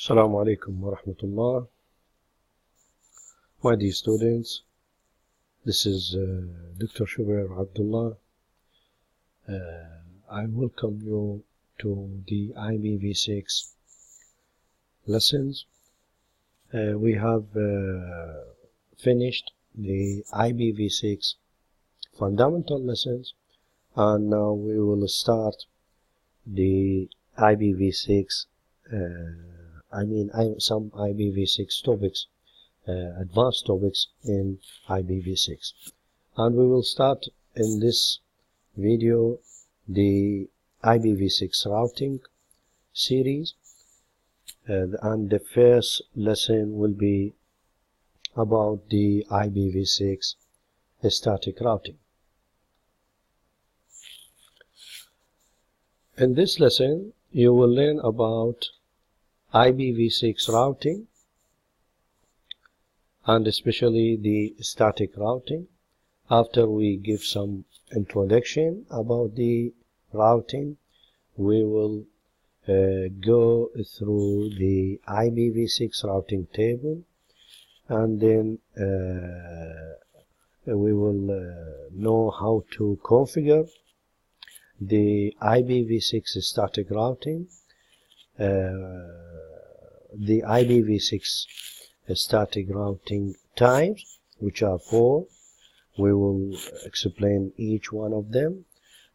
Assalamu alaikum wa rahmatullah. My dear students, this is Dr. Shubair Abdullah. I welcome you to the IPv6 lessons. We have finished the IPv6 fundamental lessons, and now we will start the IPv6 some IPv6 topics, advanced topics in IPv6. And we will start in this video the IPv6 routing series, and the first lesson will be about the IPv6 static routing. In this lesson, you will learn about IPv6 routing, and especially the static routing. After we give some introduction about the routing, we will go through the IPv6 routing table, and then we will know how to configure the IPv6 static routing, the IPv6 static routing types, which are 4. We will explain each one of them,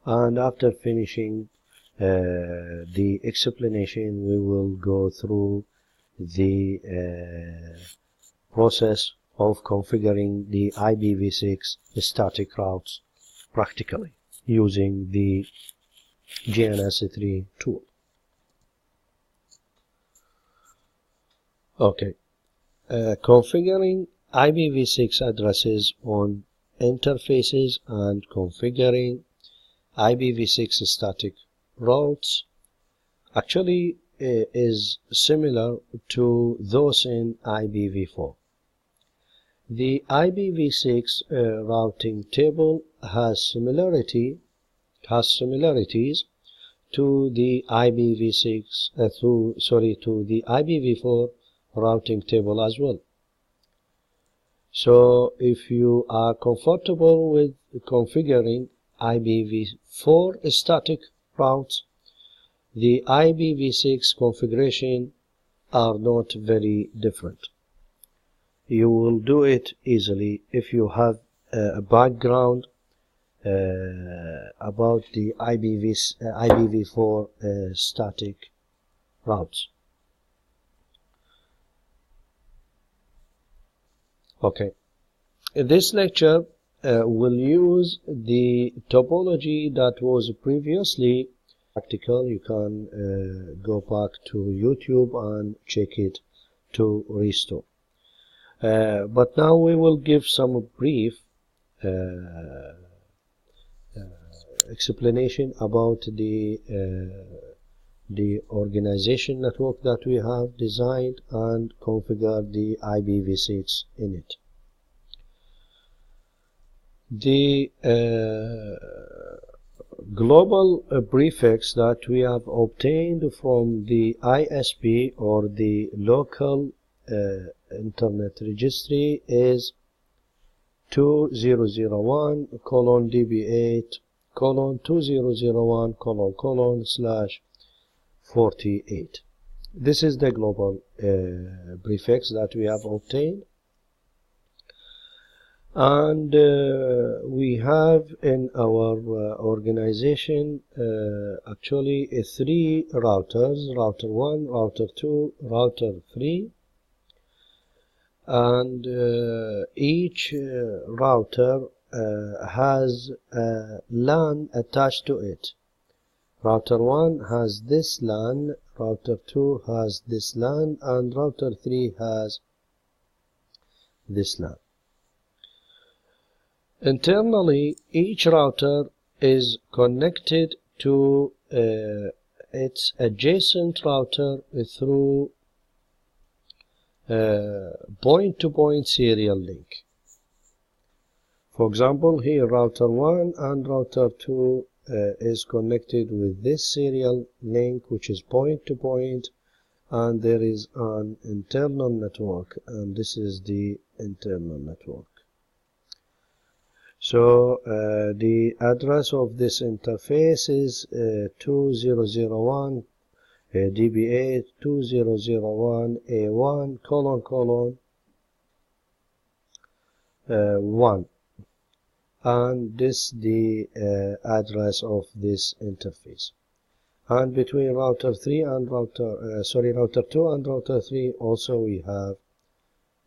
and after finishing the explanation, we will go through the process of configuring the IPv6 static routes practically using the GNS3 tool. Okay, configuring IPv6 addresses on interfaces and configuring IPv6 static routes actually is similar to those in IPv4. The IPv6 routing table has similarities to the IPv6 to the IPv4 routing table as well. So if you are comfortable with configuring IPv4 static routes, the IPv6 configuration are not very different. You will do it easily if you have a background about the IPv4 static routes. Okay, in this lecture we'll use the topology that was previously practical. You can go back to YouTube and check it to restore. But now we will give some brief explanation about the organization network that we have designed and configured the IPv6 in it. The global prefix that we have obtained from the ISP or the local internet registry is 2001:2001:/48. This is the global prefix that we have obtained, and we have in our organization actually 3 routers: router 1, router 2, router 3, and each router has a LAN attached to it. Router 1 has this LAN, router 2 has this LAN, and router 3 has this LAN. Internally, each router is connected to its adjacent router through point-to-point serial link. For example, here router 1 and router 2 is connected with this serial link, which is point-to-point, and there is an internal network, and this is the internal network. So the address of this interface is 2001 DB8 2001 A1 1, and this the address of this interface. And between router 3 and router 2 and router 3 also we have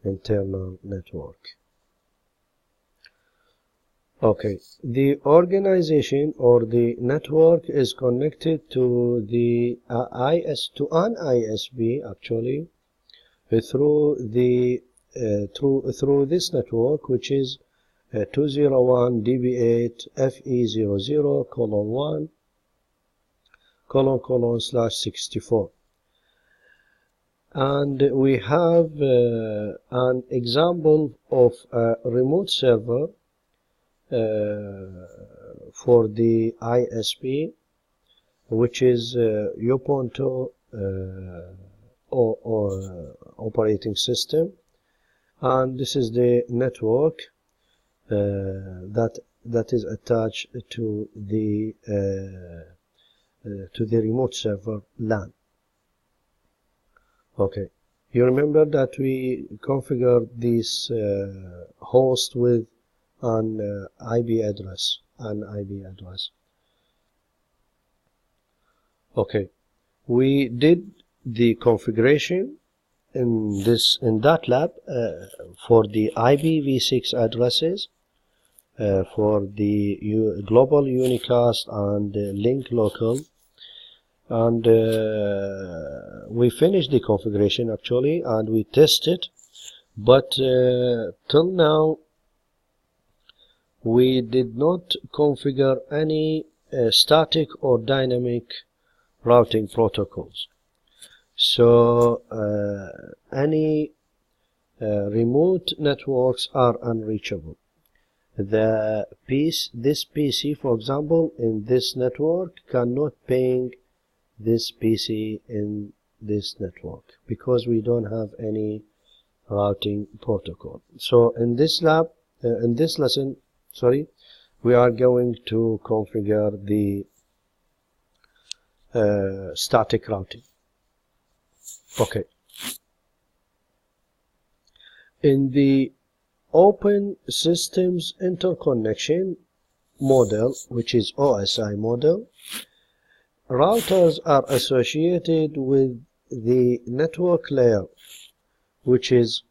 internal network. Okay, the organization or the network is connected to the an ISP actually through the through this network, which is 201 DB8 FE00:1:/64. And we have an example of a remote server for the ISP, which is Ubuntu operating system, and this is the network that is attached to the remote server LAN. Okay, you remember that we configured this host with an IP address. Okay, we did the configuration in that lab for the IPv6 addresses for the global unicast and link local, and we finished the configuration actually, and we tested, but till now we did not configure any static or dynamic routing protocols. So any remote networks are unreachable. This PC, for example, in this network cannot ping this PC in this network because we don't have any routing protocol. So in this lab, in this lesson, we are going to configure the static routing. Okay. In the Open Systems Interconnection model, which is OSI model, routers are associated with the network layer, which is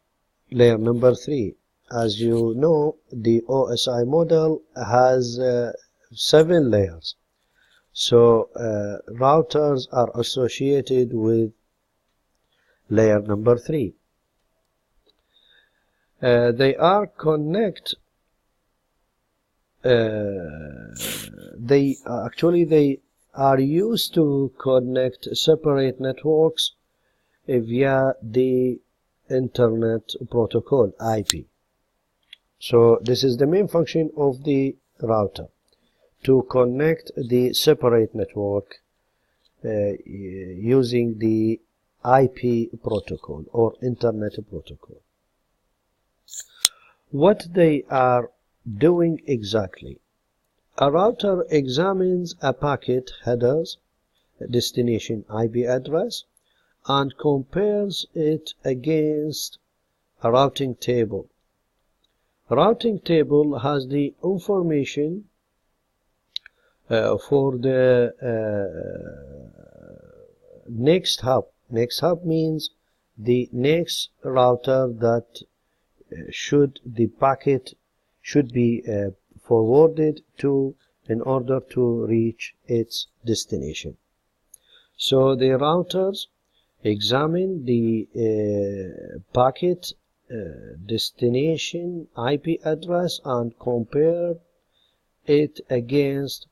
layer number 3. As you know, the OSI model has 7 layers. So routers are associated with layer number 3. They are they are used to connect separate networks via the Internet Protocol IP. So this is the main function of the router, to connect the separate network using the IP protocol or Internet Protocol. What they are doing exactly: a router examines a packet header's destination IP address and compares it against a routing table. A routing table has the information for the next hop. Next hop means the next router that the packet should be forwarded to in order to reach its destination. So the routers examine the packet destination IP address and compare it against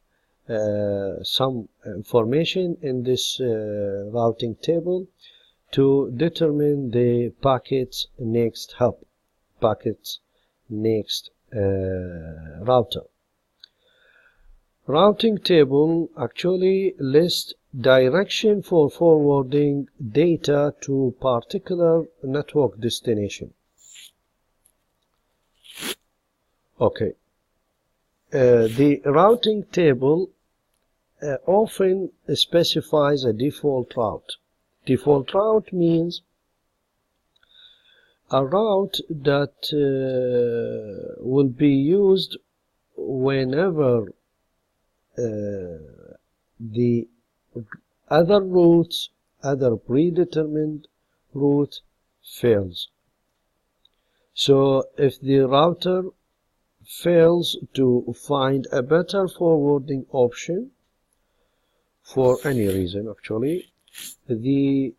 some information in this routing table to determine the packet's next hop, packet's next router. Routing table actually lists direction for forwarding data to particular network destination. Okay. The routing table often specifies a default route. Default route means a route that will be used whenever the other routes, other predetermined route fails. So if the router fails to find a better forwarding option for any reason, actually, the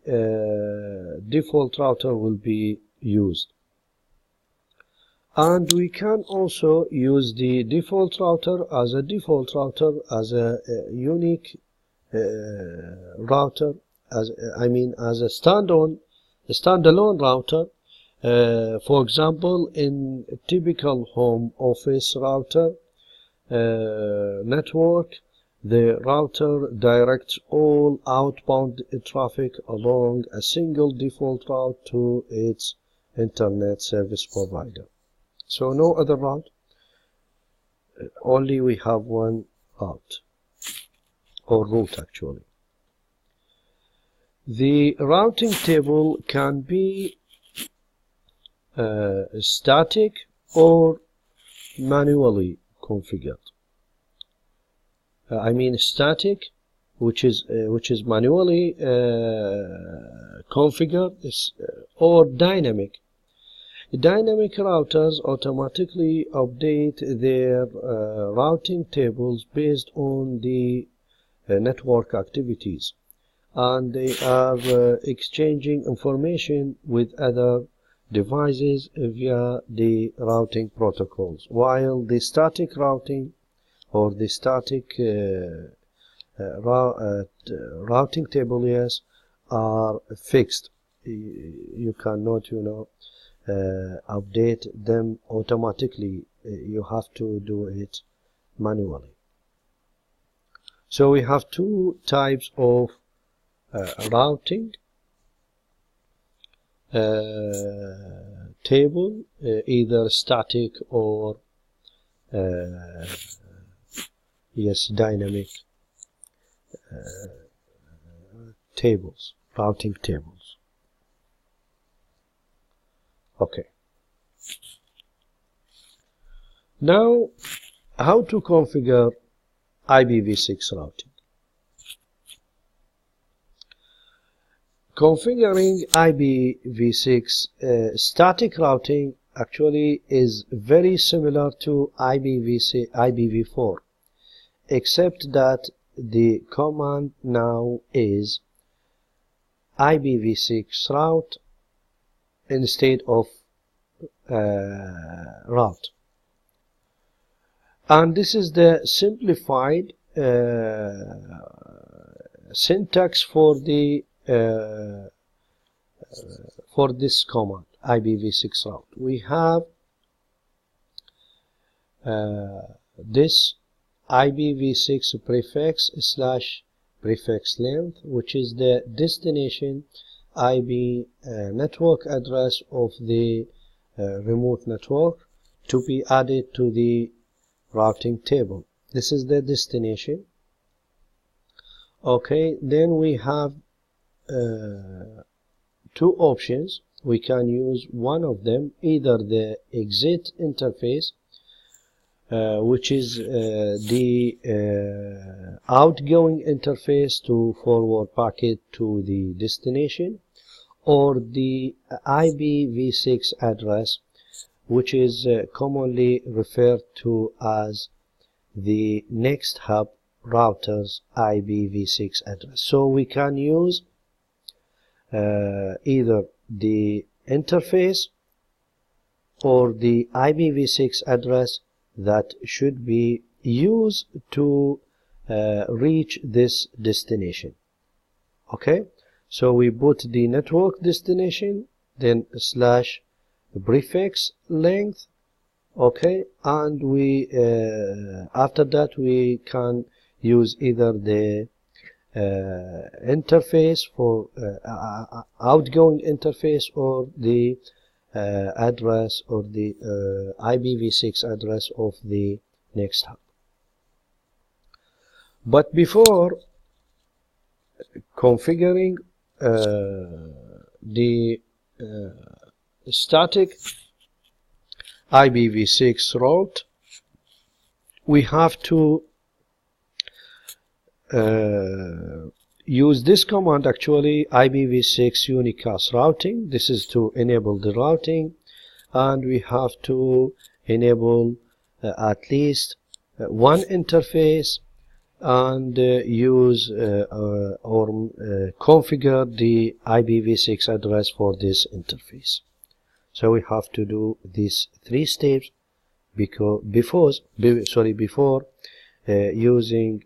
default router will be used. And we can also use the default router as a unique router, as a standalone router. For example, in a typical home office router network, the router directs all outbound traffic along a single default route to its internet service provider. So no other route, only we have one route, or route actually. The routing table can be static or manually configured. Static, which is manually configured, or dynamic. Dynamic routers automatically update their routing tables based on the network activities, and they are exchanging information with other devices via the routing protocols, while the static routing or the static routing tables are fixed. You cannot, update them automatically. You have to do it manually. So we have two types of routing table, either static or dynamic tables, routing tables. Okay. Now, how to configure IPv6 routing? Configuring IPv6 static routing actually is very similar to IPv4, except that the command now is IPv6 route instead of route. And this is the simplified syntax for the for this command, IPv6 route. We have this IPv6 prefix / prefix length, which is the destination IP network address of the remote network, to be added to the routing table. This is the destination. Okay, then we have two options. We can use one of them, either the exit interface, which is the outgoing interface to forward packet to the destination, or the IPv6 address, which is commonly referred to as the next hop router's IPv6 address. So we can use either the interface or the IPv6 address that should be used to reach this destination. Okay, so we put the network destination, then / prefix length Okay, and we after that we can use either the interface for outgoing interface or the address or the IPv6 address of the next hub. But before configuring the static IPv6 route, we have to use this command, actually, IPv6 unicast routing. This is to enable the routing, and we have to enable at least one interface and use or configure the IPv6 address for this interface. So we have to do these 3 steps before using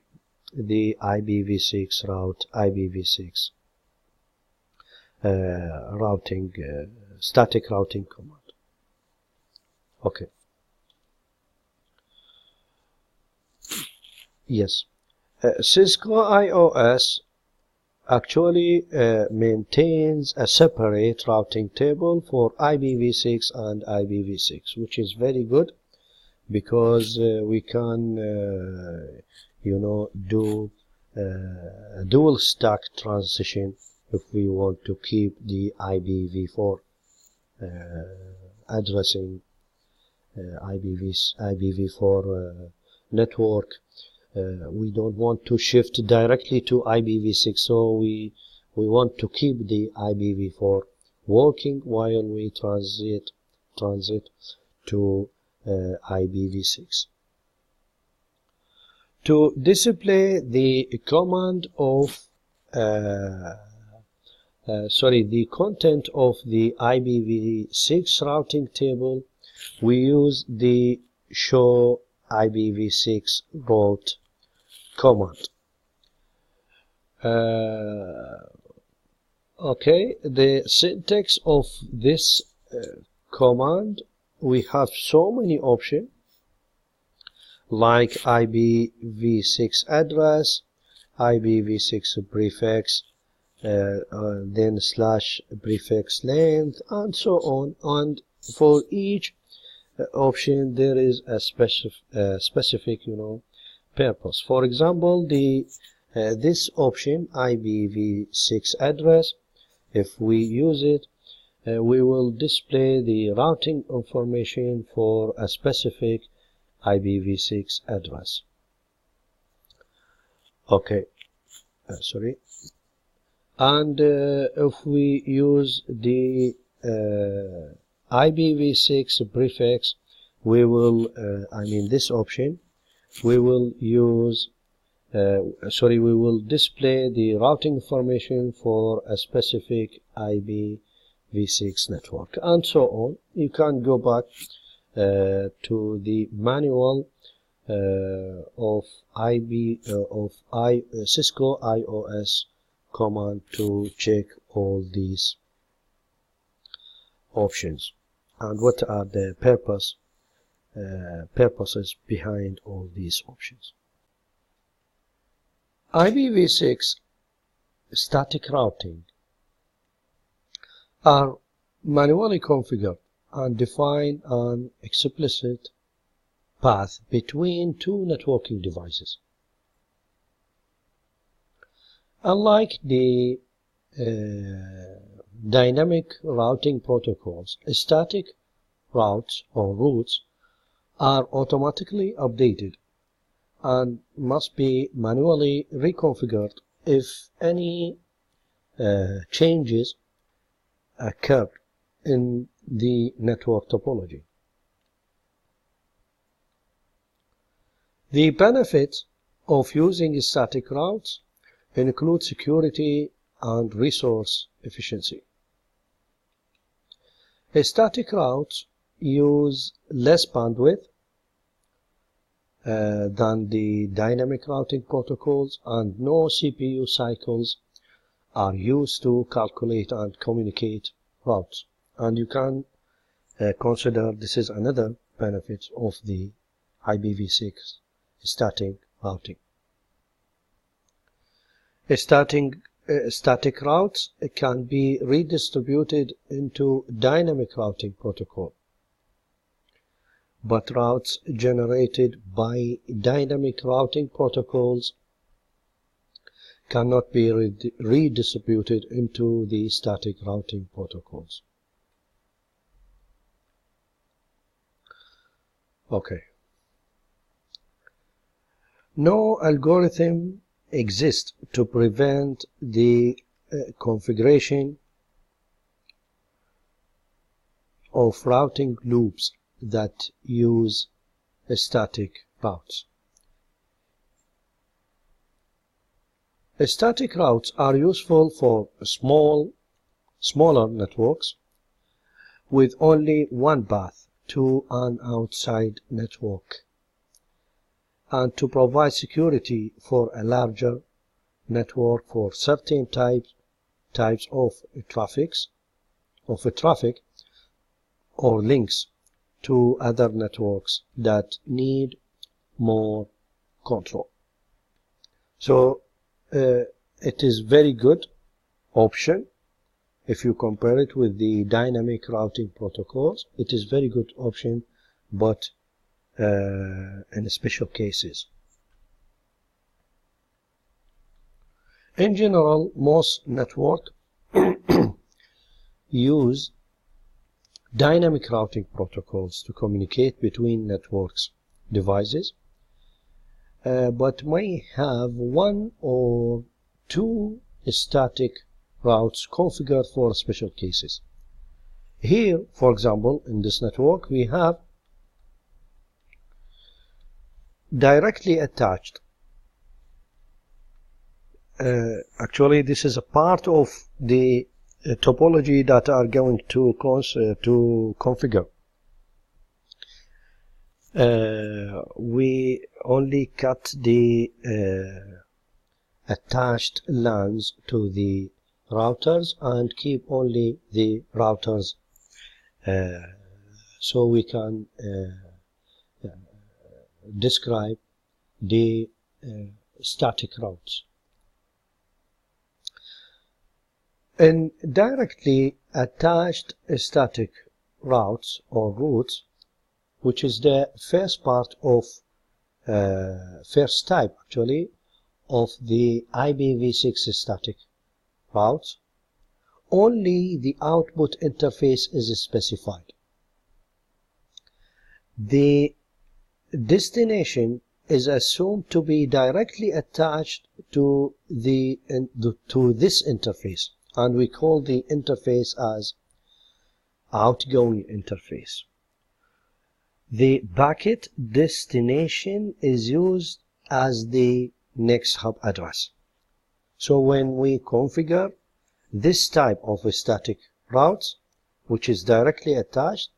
the IPv6 route, IPv6 routing, static routing command. Okay. Yes. Cisco IOS actually maintains a separate routing table for IPv6 and IPv6, which is very good because we can do dual stack transition if we want to keep the IPv4 addressing IPv4 network. We don't want to shift directly to IPv6, so we want to keep the IPv4 working while we transit to IPv6. To display the command of the content of the IPv6 routing table, we use the show IPv6 route command. Okay, the syntax of this command, we have so many options like IPv6 address, IPv6 prefix, then slash prefix length, and so on. And for each option there is a specific purpose. For example, this option IPv6 address, if we use it, we will display the routing information for a specific IPv6 address. Okay, and if we use the IPv6 prefix, we will this option, we will use we will display the routing information for a specific IPv6 network, and so on. You can go back to the manual of Cisco IOS command to check all these options and what are the purposes behind all these options. IPv6 static routing are manually configured and define an explicit path between two networking devices. Unlike the dynamic routing protocols, static routes or routes are automatically updated and must be manually reconfigured if any changes occur in the network topology. The benefits of using static routes include security and resource efficiency. Static routes use less bandwidth than the dynamic routing protocols, and no CPU cycles are used to calculate and communicate routes. And you can consider this is another benefits of the IPv6 static routing. Static routes can be redistributed into dynamic routing protocol, but routes generated by dynamic routing protocols cannot be redistributed into the static routing protocols. Okay. No algorithm exists to prevent the configuration of routing loops that use static routes. Static routes are useful for smaller networks with only one path to an outside network, and to provide security for a larger network for certain types of traffic or links to other networks that need more control. So it is very good option. If you compare it with the dynamic routing protocols, it is very good option, but in special cases. In general, most networks use dynamic routing protocols to communicate between networks devices, but may have one or two static routes configured for special cases. Here, for example, in this network, we have directly attached. Actually, this is a part of the topology that are going to configure. We only cut the attached LANs to the routers and keep only the routers, so we can describe the static routes. In directly attached static routes or routes, which is the first part of first type actually of the IPv6 static routes, only the output interface is specified. The destination is assumed to be directly attached to this interface, and we call the interface as outgoing interface. The packet destination is used as the next hop address. So when we configure this type of static routes, which is directly attached,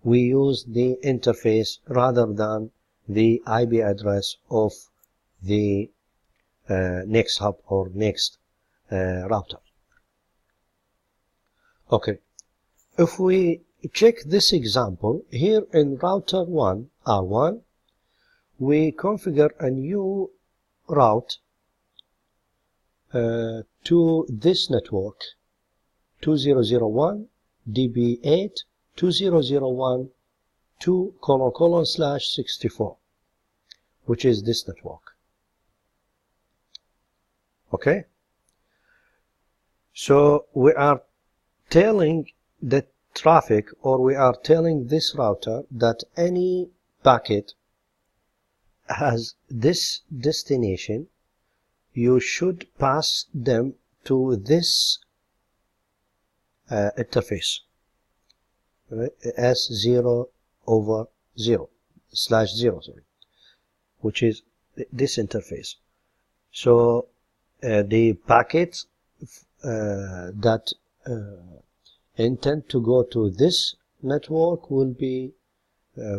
we use the interface rather than the IP address of the next hop or next router. Okay, if we check this example here in router 1, R1, we configure a new route to this network 2001 db8 2001 2:/64, which is this network. Okay, so we are telling the traffic, or we are telling this router that any packet has this destination, you should pass them to this interface, right? S0/0, sorry, which is this interface. So the packets that intend to go to this network will be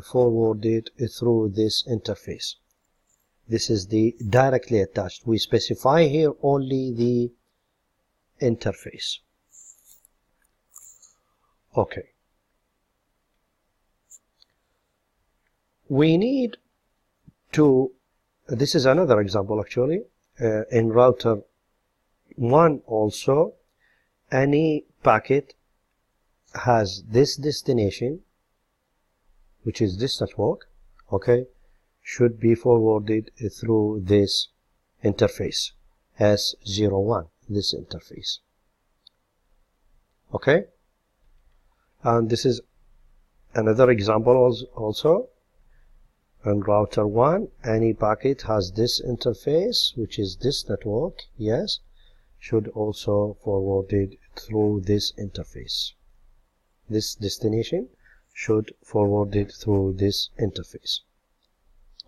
forwarded through this interface. This is the directly attached. We specify here only the interface. Okay. we need to, this is another example actually, in router 1 also, any packet has this destination, which is this network, okay, should be forwarded through this interface, S01, this interface, okay. And this is another example also. On router 1, any packet has this interface, which is this network, yes, should also forwarded through this interface. This destination should forwarded through this interface.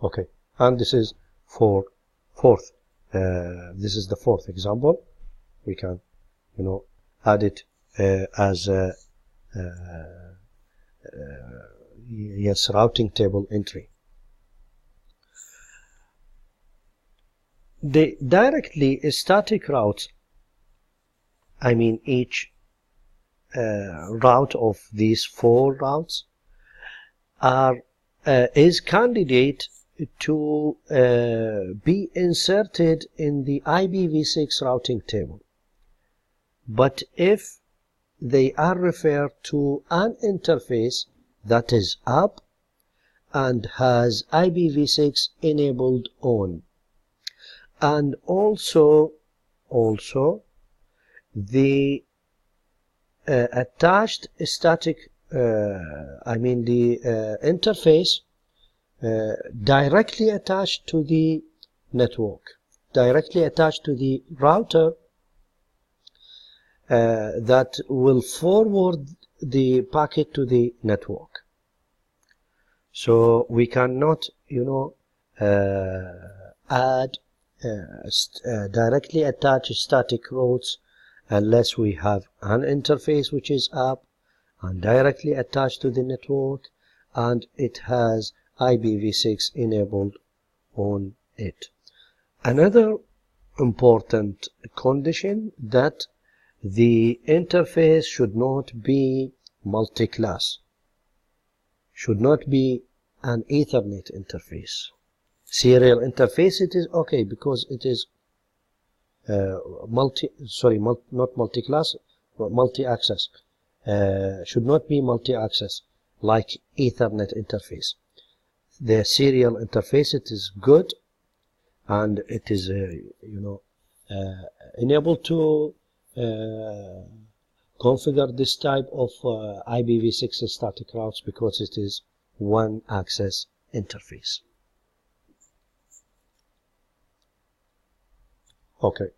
Okay, and this is fourth. This is the fourth example. We can, add it as a yes, routing table entry. The directly static routes, I mean each route of these 4 routes is candidate to be inserted in the IPv6 routing table. But if they are referred to an interface that is up and has IPv6 enabled on, and also the attached static, I mean the interface directly attached to the network, directly attached to the router that will forward the packet to the network. So we cannot, add directly attach static routes unless we have an interface which is up and directly attached to the network and it has IPv6 enabled on it. Another important condition that the interface should not be multi-class, should not be an Ethernet interface. Serial interface, it is okay because it is not multi-class, but multi-access. Should not be multi-access like Ethernet interface. The serial interface, it is good and it is enabled to configure this type of IPv6 static routes because it is one access interface. Okay.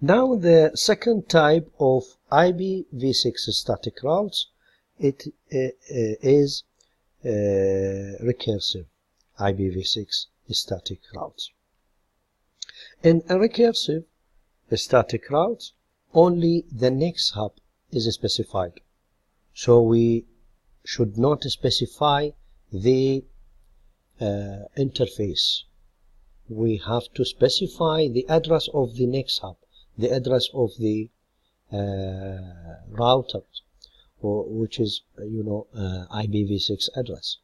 Now the second type of IPv6 static routes, it is recursive IPv6 static routes. In a recursive static routes, only the next hop is specified. So we should not specify the interface. We have to specify the address of the next hop, the address of the router, which is IPv6 address.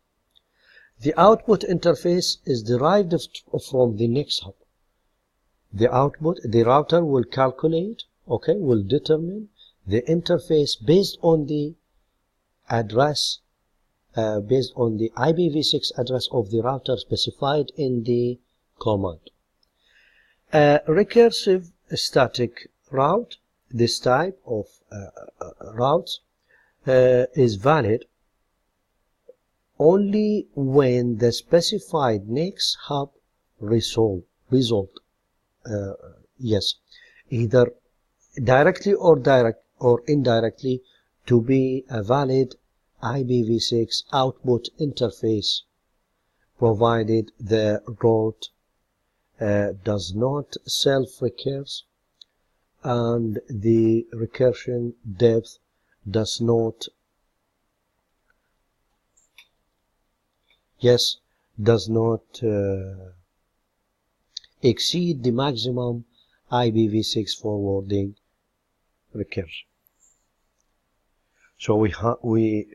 The output interface is derived from the next hop. The router will calculate, will determine the interface based on the address, based on the IPv6 address of the router specified in the command. A recursive static route, this type of routes, is valid only when the specified next hop result, yes, either directly or indirectly to be a valid IPv6 output interface, provided the route does not self-recurse and the recursion depth does not exceed the maximum IPv6 forwarding recursion. So we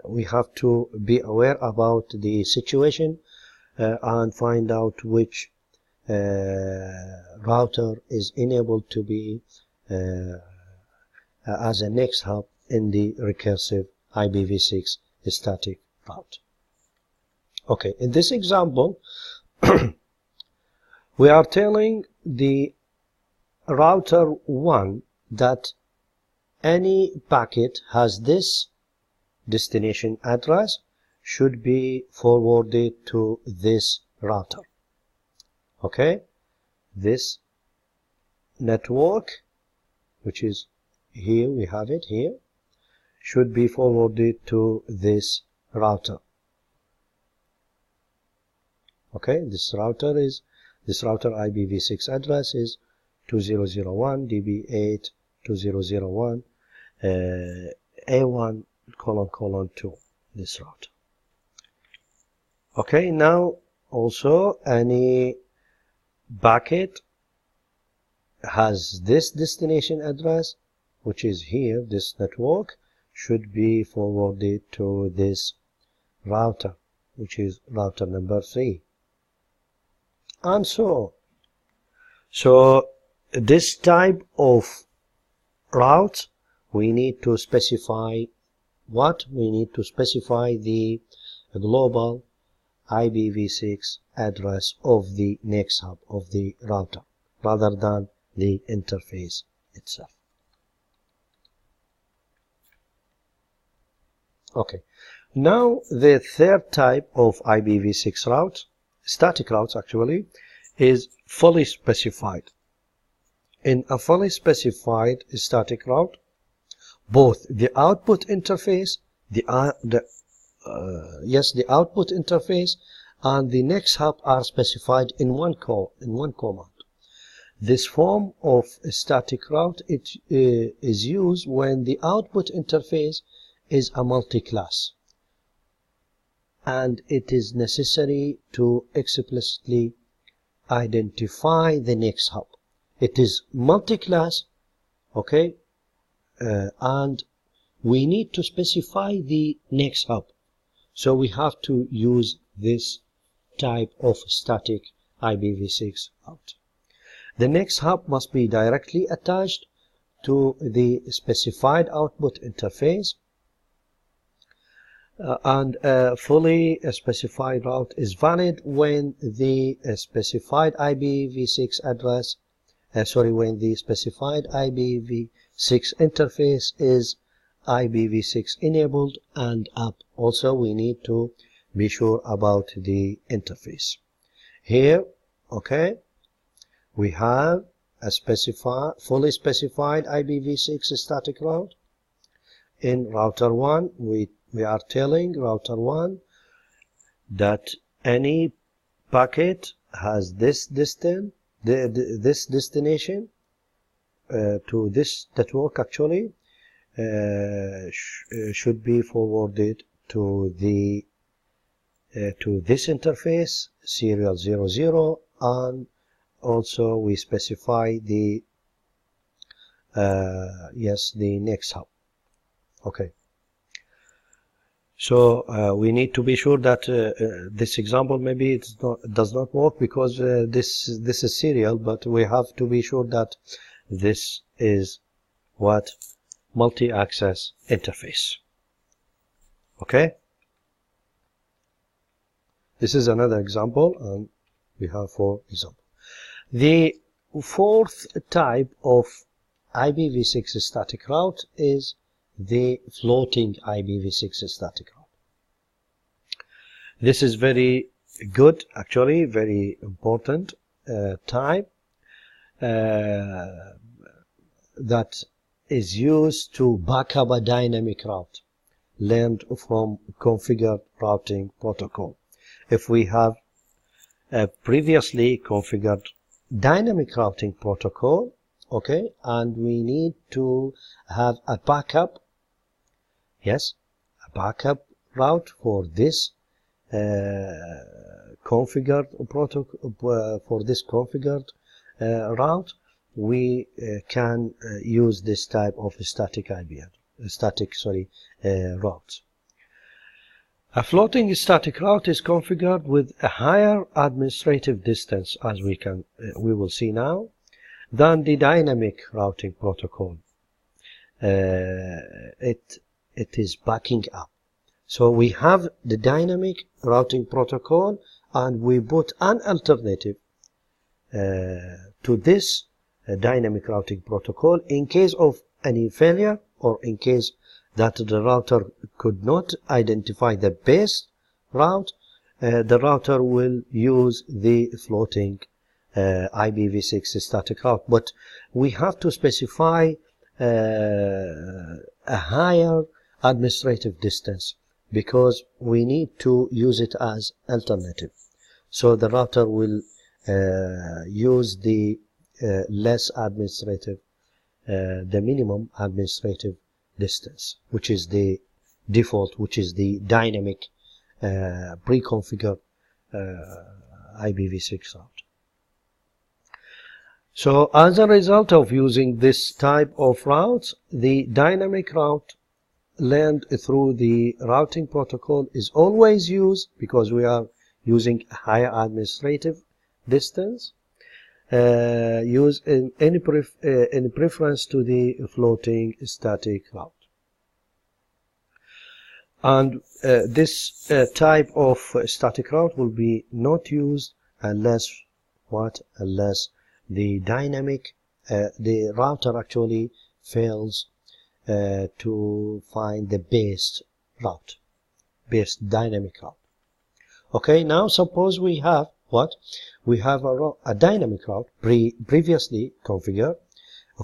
we have to be aware about the situation and find out which router is enabled to be as a next hop in the recursive IPv6 static route. Okay, in this example, we are telling the router 1 that any packet has this destination address should be forwarded to this router. Okay, this network, which is here, we have it here, should be forwarded to this router. Okay, this router IPv6 address is 2001.db8.2001 A1::2, this router. Okay, now also any packet has this destination address, which is here, this network, should be forwarded to this router, which is router number 3. And so this type of route, we need to specify what? We need to specify the global IPv6 address of the next hop of the router rather than the interface itself. Okay, now the third type of IPv6 route, static routes actually, is fully specified. In a fully specified static route, both the output interface, the output interface and the next hop are specified in one command. This form of a static route is used when the output interface is a multi-class, and it is necessary to explicitly identify the next hop. It is multi-class, okay, and we need to specify the next hop. So we have to use this type of static IPv6 route. The next hop must be directly attached to the specified output interface, and a fully specified route is valid when the specified IPv6 address, when the specified IPv6 interface is IPv6 enabled and up. Also, we need to be sure about the interface. Here, okay, we have a fully specified IPv6 static route. In router 1, we are telling router 1 that any packet has this destination to this network actually should be forwarded to the to this interface serial 00, and also we specify the the next hop. Okay, so we need to be sure that this example maybe it does not work because this is serial, but we have to be sure that this is what multi-access interface. Okay, this is another example, and we have 4 examples. The fourth type of IPv6 static route is the floating IPv6 static route. This is very good, actually, very important type that is used to back up a dynamic route learned from configured routing protocol. If we have previously configured dynamic routing protocol, okay, and we need to have a backup, yes, a backup route for this configured protocol, for this configured route, we can use this type of static routes. A floating static route is configured with a higher administrative distance, as we will see now, than the dynamic routing protocol. It is backing up. So we have the dynamic routing protocol, and we put an alternative to this dynamic routing protocol in case of any failure, or in case that the router could not identify the best route. The router will use the floating IPv6 static route, but we have to specify a higher administrative distance because we need to use it as alternative. So the router will use the less administrative, the minimum administrative distance, which is the default, which is the dynamic pre-configured IPv6 route. So as a result of using this type of routes, the dynamic route learned through the routing protocol is always used because we are using higher administrative distance, used in any preference to the floating static route. And this type of static route will be not used unless unless the dynamic, the router actually fails to find the best route, best dynamic route. Okay, now suppose we have what? We have a dynamic route previously configured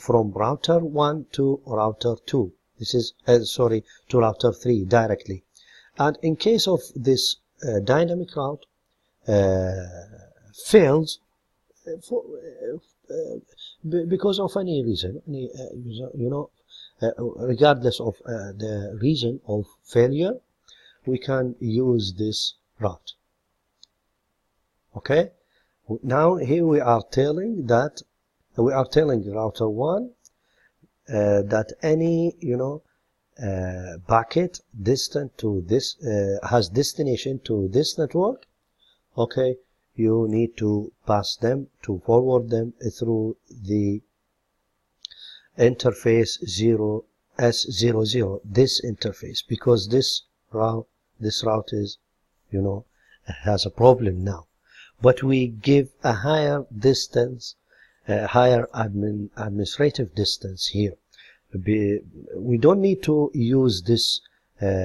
from router 1 to router 2. This is, to router 3 directly. And in case of this dynamic route fails because of any reason, regardless of the reason of failure, we can use this route. Okay, now here we are telling router 1 that any packet distant to this has destination to this network. Okay, you need to pass them, to forward them through the interface 0S00, this interface, because this route is, has a problem now. But we give a higher distance, higher administrative distance here. We don't need to use this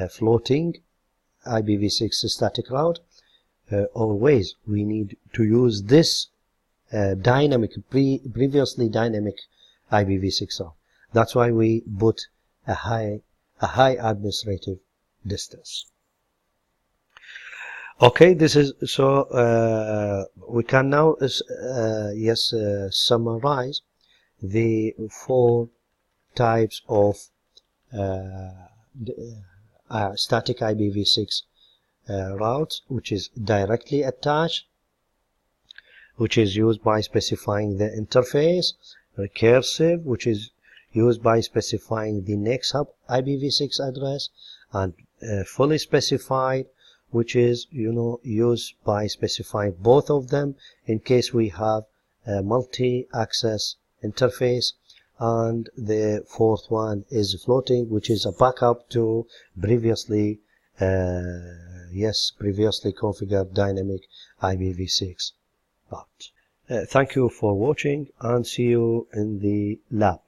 floating IPv6 static route always. We need to use this previously dynamic IPv6 route. That's why we put a high administrative distance. Okay, this is so we can now summarize the 4 types of static IPv6 routes, which is directly attached, which is used by specifying the interface; recursive, which is used by specifying the next hop IPv6 address; and fully specified, which is used by specifying both of them in case we have a multi-access interface. And the 4th one is floating, which is a backup to previously configured dynamic IPv6 route. Thank you for watching, and see you in the lab.